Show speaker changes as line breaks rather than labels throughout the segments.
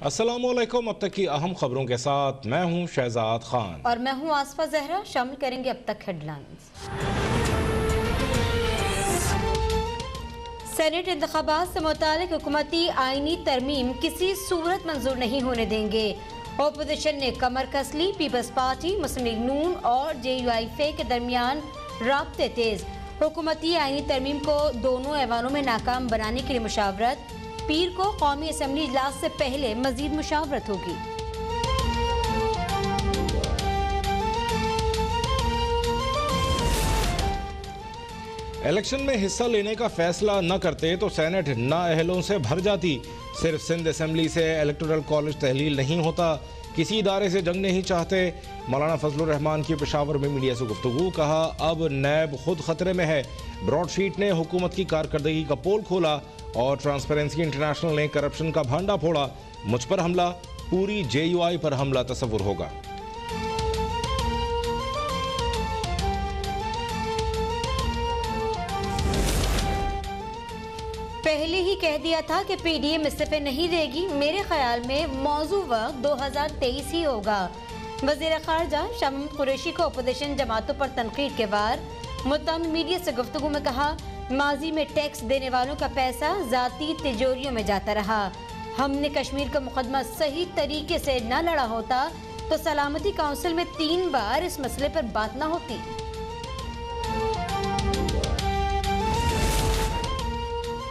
अस्सलामुअलैकुम। अब तक की अहम खबरों के साथ मैं हूं शहजाद खान
और मैं हूं आसफा जहरा। शामिल करेंगे अब तक हेडलाइंस। सेनेट इंतखाबात से मुतालिक हुकूमती आईनी तरमीम किसी सूरत मंजूर नहीं होने देंगे। ओपोजिशन ने कमर कस ली। पीपल्स पार्टी, मुस्लिम लीग नून और JUIF के दरमियान राब्ते तेज। हुकूमती आईनी तरमीम को दोनों ऐवानों में नाकाम बनाने के लिए मुशावरत। पीर को कौमी असम्बली इजलास से पहले मजीद मुशावरत होगी।
इलेक्शन में हिस्सा लेने का फैसला न करते तो सेनेट नाअहलों से भर जाती। सिर्फ सिंध असम्बली से इलेक्टोरल कॉलेज तहलील नहीं होता। किसी इदारे से जंग नहीं चाहते। मौलाना फजलुर रहमान की पेशावर में मीडिया से गुफ्तगू। कहा अब नैब खुद खतरे में है। ब्रॉडशीट ने हुकूमत की कारकर्दगी का पोल खोला और ट्रांसपेरेंसी इंटरनेशनल ने करप्शन का भांडा फोड़ा। मुझ पर हमला, पूरी JUI पर हमला तस्वुर होगा।
पहले ही कह दिया था कि PDM इस्तीफे नहीं देगी। मेरे ख्याल में मौजू वक्त 2023 ही होगा। वज़ीर ख़ारजा शाह महमूद कुरैशी को अपोजिशन जमातों पर तनकीद के बाद मुतअम्मिल मीडिया से गुफ्तगू में कहा, माजी में टैक्स देने वालों का पैसा जाती तिजोरियों में जाता रहा। हमने कश्मीर का मुकदमा सही तरीके से न लड़ा होता तो सलामती काउंसिल में 3 बार इस मसले पर बात न होती।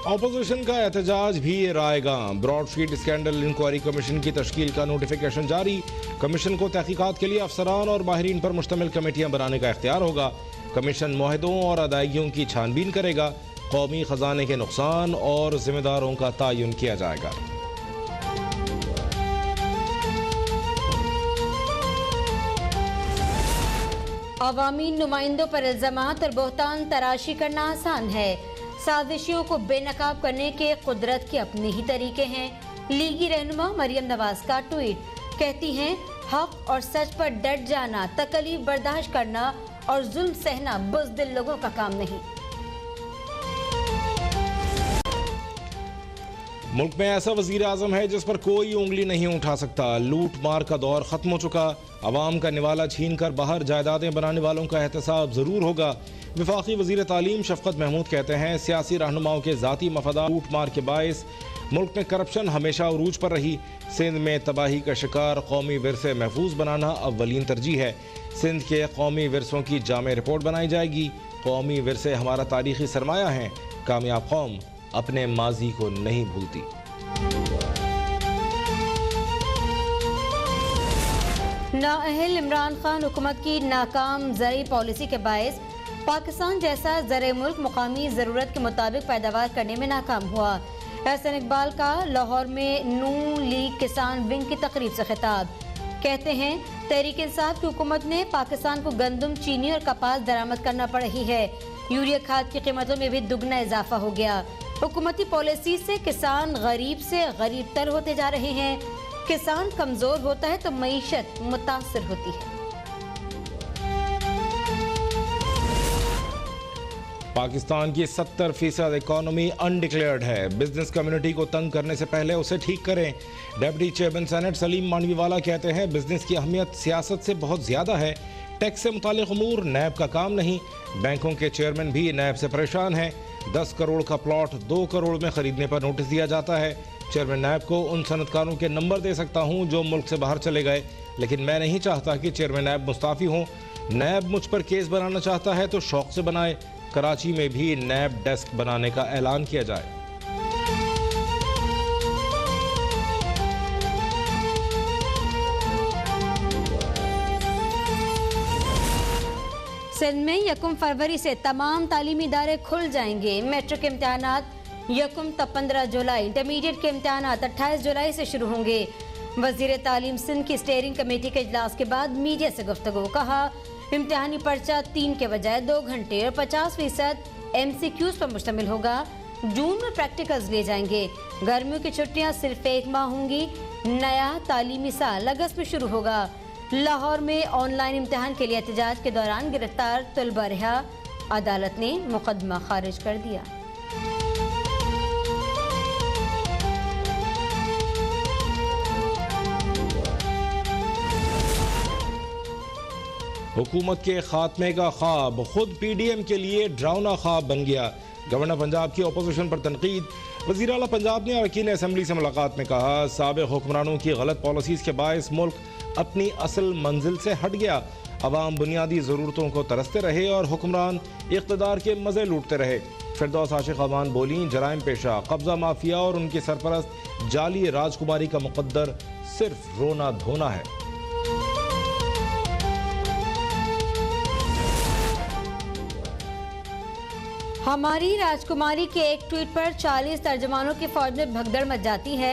ऑपोजिशन का एहतजाज भी रायगा। ब्रॉडशीट स्कैंडल इंक्वायरी कमीशन की तश्कील का नोटिफिकेशन जारी। कमीशन को तहकीकात के लिए अफसरान और माहिरीन पर मुश्तमिल कमेटियां बनाने का इख्तियार होगा। कमीशन मुआहदों और अदायगियों की छानबीन करेगा। कौमी खजाने के नुकसान और जिम्मेदारों का तयन किया जाएगा।
अवामी नुमाइंदों पर इल्जामात और बोहतान तराशी करना आसान है। साजिशियों को बेनकाब करने के कुदरत के अपने ही तरीके हैं। लीगी रहनुमा मरियम नवाज का ट्वीट। कहती हैं, हक और सच पर डट जाना, तकलीफ बर्दाश्त करना और जुल्म सहना बुज़दिल लोगों का काम नहीं।
मुल्क में ऐसा वजीर आजम है जिस पर कोई उंगली नहीं उठा सकता। लूट मार का दौर खत्म हो चुका। अवाम का निवाला छीन कर बाहर जायदादें बनाने वालों का एहतसाब जरूर होगा। वफाकी वजीर तालीम शफकत महमूद कहते हैं, सियासी रहनुमाओं के जाती मफादात लूट मार के बायस मुल्क में करप्शन हमेशा उरूज पर रही। सिंध में तबाही का शिकार कौमी विरसे महफूज बनाना अव्वलीन तरजीह है। सिंध के कौमी विरसों की जामे रिपोर्ट बनाई जाएगी। कौमी विरसे हमारा तारीखी सरमाया है। कामयाब कौम अपने माजी को नहीं भूलती।
नाअहल इमरान खान हुकूमत की नाकाम ज़रई पॉलिसी के बायस पाकिस्तान जैसा ज़र मुल्क मुकामी ज़रूरत के मुताबिक पैदावार करने में नाकाम हुआ। एहसन इकबाल का लाहौर में नून लीग किसान विंग की तकरीब से खिताब। कहते हैं, तहरीक इंसाफ की हुकूमत ने पाकिस्तान को गंदम, चीनी और कपास दरामद करना पड़ रही है। यूरिया खाद की कीमतों में भी दुगना इजाफा हो गया। हुकूमती पॉलिसी से किसान गरीब से गरीब तर होते जा रहे हैं। किसान कमजोर होता है तो मईशत मुतासर होती है।
पाकिस्तान की 70% इकॉनमी अनडिक्लेयर्ड है। बिजनेस कम्युनिटी को तंग करने से पहले उसे ठीक करें। Deputy chairman senate Saleem Mandviwala कहते हैं, बिजनेस की अहमियत सियासत से बहुत ज्यादा है। टैक्स से मुतालिक अमूर नैब का काम नहीं। बैंकों के चेयरमैन भी नैब से परेशान हैं। 10 करोड़ का प्लॉट 2 करोड़ में खरीदने पर नोटिस दिया जाता है। चेयरमैन नैब को उन सनतकारों के नंबर दे सकता हूं जो मुल्क से बाहर चले गए, लेकिन मैं नहीं चाहता कि चेयरमैन नैब मुस्ताफी हों। नैब मुझ पर केस बनाना चाहता है तो शौक से बनाए। कराची में भी नैब डेस्क बनाने का ऐलान किया जाए।
सिंध में 1 फरवरी से तमाम तालीमी इदारे खुल जाएंगे। मैट्रिक के इम्तहानात 1 तब 15 जुलाई, इंटरमीडिएट के इम्तहानात 28 जुलाई से शुरू होंगे। वजीर तालीम सिंध की स्टेयरिंग कमेटी के इजलास के बाद मीडिया से गुफ्तगू। कहा, इम्तिहानी पर्चा 3 के बजाय 2 घंटे और 50% MCQs पर मुश्तमिल होगा। जून में प्रैक्टिकल्स लिए जाएंगे। गर्मियों की छुट्टियां सिर्फ 1 माह होंगी। नया तालीमी साल अगस्त में शुरू होगा। लाहौर में ऑनलाइन इम्तिहान के लिए एहतजाज के दौरान गिरफ्तार तलबा रिहा। अदालत ने मुकदमा खारिज कर दिया।
हुकूमत के खात्मे का ख्वाब खुद पीडीएम के लिए डरावना ख्वाब बन गया। गवर्नर पंजाब की अपोजिशन पर तनकीद। वज़ीर आला पंजाब ने अरकान असम्बली से मुलाकात में कहा, साबिक़ हुक्मरानों की गलत पॉलिसीज़ के बायस मुल्क अपनी असल मंजिल से हट गया। अवाम बुनियादी ज़रूरतों को तरसते रहे और हुक्मरान इक़्तिदार के मज़े लूटते रहे। फिरदौस आशिक़ अवान बोली, जराइम पेशा, कब्ज़ा माफिया और उनकी सरपरस्त जाली राजकुमारी का मुक़द्दर सिर्फ रोना धोना है।
हमारी राजकुमारी के एक ट्वीट पर 40 तर्जमानों की फौज में भगदड़ मच जाती है।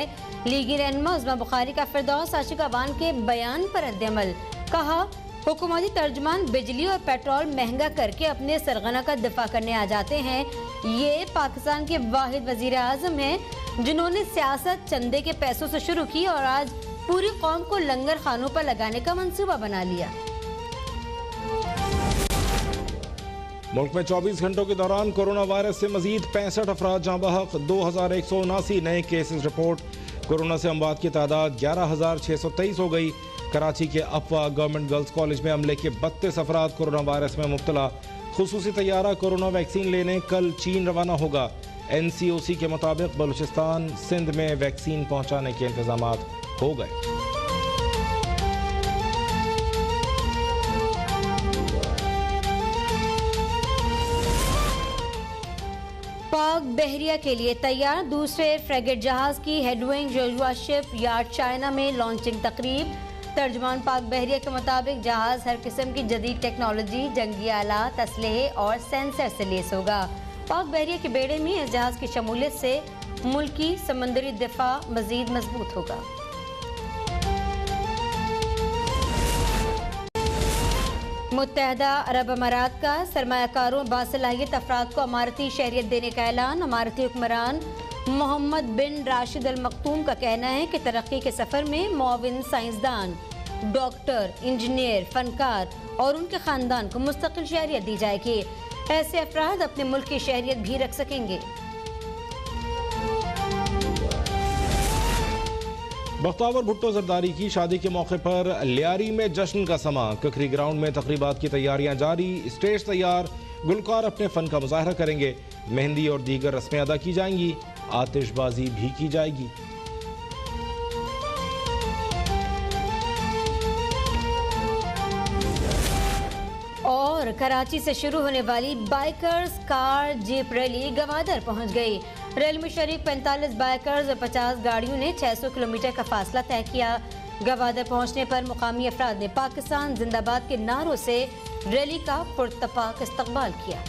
लीगी रहनुमा उस्मा बुखारी का फिरदौस आशिक़ अवान के बयान पर रद्द-ए-अमल। कहा, हुकूमती तर्जमान बिजली और पेट्रोल महंगा करके अपने सरगना का दिफा करने आ जाते हैं। ये पाकिस्तान के वाहिद वजीर आज़म हैं जिन्होंने सियासत चंदे के पैसों से शुरू की और आज पूरी कौम को लंगर खानों पर लगाने का मंसूबा बना लिया।
मुल्क में 24 घंटों के दौरान कोरोना वायरस से मजीद 65 अफराद जाँ बहक, 2179 नए केसेस रिपोर्ट। कोरोना से अमवात की तादाद 11,623 हो गई। कराची के अफवा गवर्नमेंट गर्ल्स कॉलेज में अमले के 32 अफराद कोरोना वायरस में मुब्तला। खुसूसी तैयारा कोरोना वैक्सीन लेने कल चीन रवाना होगा। NCOC के मुताबिक बलूचिस्तान सिंध में वैक्सीन पहुँचाने के इंतजाम हो गए।
पाक बहरिया के लिए तैयार दूसरे फ्रेगेट जहाज की हेडविंग जोजुआ शिप यार्ड चाइना में लॉन्चिंग तकरीब। तर्जमान पाक बहरिया के मुताबिक जहाज हर किस्म की जदीद टेक्नोलॉजी, जंगी आलात, असलहे और सेंसर से लेस होगा। पाक बहरिया के बेड़े में इस जहाज की शमूलियत से मुल्की समंदरी दिफा मजीद मजबूत होगा। मुत्तहदा अरब अमारात का सरमायाकारों बासलाहियत अफराद को अमारती शहरियत देने का ऐलान। अमारती हुक्मरान मोहम्मद बिन राशिद अल मखतूम का कहना है कि तरक्की के सफ़र में मुआविन साइंसदान, डॉक्टर, इंजीनियर, फनकार और उनके ख़ानदान को मुस्तकिल शहरियत दी जाएगी। ऐसे अफराद अपने मुल्क की शहरियत भी रख सकेंगे।
बख्तावर भुट्टो जरदारी की शादी के मौके पर लियारी में जश्न का समा। ककरी ग्राउंड में तकरीबात की तैयारियां जारी। स्टेज तैयार, गुलकार अपने फन का मुजाहरा करेंगे। मेहंदी और दीगर रस्में अदा की जाएंगी। आतिशबाजी भी की जाएगी।
और कराची से शुरू होने वाली bikers car jeep rally Gwadar पहुंच गई। रैली में शरीक 45 बाइकर्स और 50 गाड़ियों ने 600 किलोमीटर का फासला तय किया। गवादर पहुंचने पर मुकामी अफराद ने पाकिस्तान जिंदाबाद के नारों से रैली का पुरतपाक इस्तकबाल किया।